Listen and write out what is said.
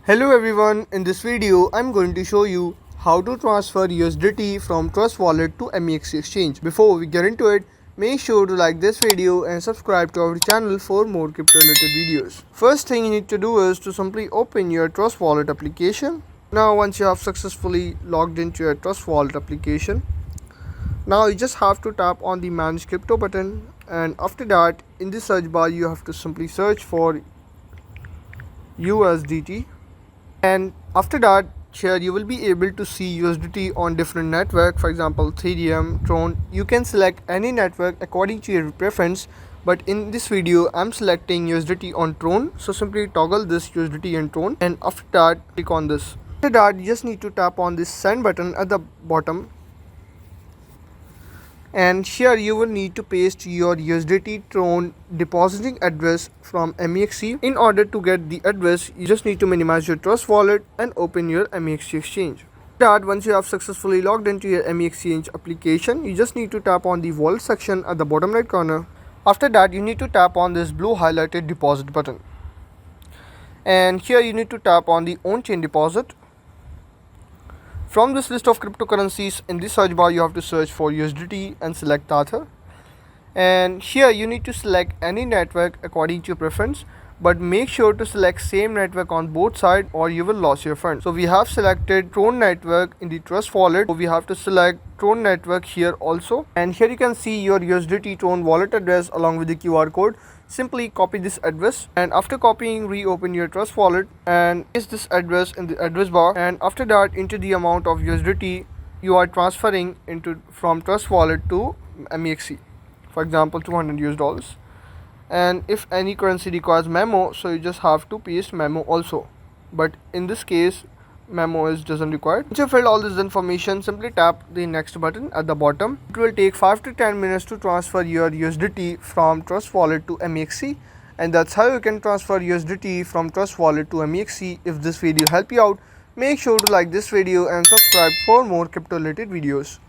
Hello everyone, in this video I'm going to show you how to transfer USDT from Trust Wallet to Mexc exchange. Before we get into it, make sure to like this video and subscribe to our channel for more crypto related videos. First thing you need to do is to simply open your Trust Wallet application. Now once you have successfully logged into your Trust Wallet application, now you just have to tap on the manage crypto button, and after that in the search bar you have to simply search for USDT. And after that, here you will be able to see USDT on different network, for example Ethereum, Tron. You can select any network according to your preference, but in this video I'm selecting USDT on Tron, so simply toggle this USDT and Tron, and after that click on this. After that you just need to tap on this send button at the bottom, and here you will need to paste your USDT Tron depositing address from Mexc. In order to get the address, you just need to minimize your Trust Wallet and open your Mexc exchange. That once you have successfully logged into your Mexc exchange application, you just need to tap on the wallet section at the bottom right corner. After that you need to tap on this blue highlighted deposit button, and here you need to tap on the on chain deposit. From this list of cryptocurrencies, in this search bar you have to search for USDT and select Tether. And here you need to select any network according to your preference, but make sure to select same network on both sides or you will lose your funds. So we have selected Tron network in the Trust Wallet, so we have to select Tron network here also, and here you can see your USDT Tron wallet address along with the QR code. Simply copy this address, and after copying, reopen your Trust Wallet and paste this address in the address bar, and after that enter the amount of USDT you are transferring into from Trust Wallet to Mexc, for example $200. And if any currency requires memo, so you just have to paste memo also, but in this case memo doesn't require. Once you filled all this information, simply tap the next button at the bottom. It will take 5 to 10 minutes to transfer your USDT from Trust Wallet to Mexc, and that's how you can transfer USDT from Trust Wallet to Mexc. If this video helped you out, make sure to like this video and subscribe for more crypto related videos.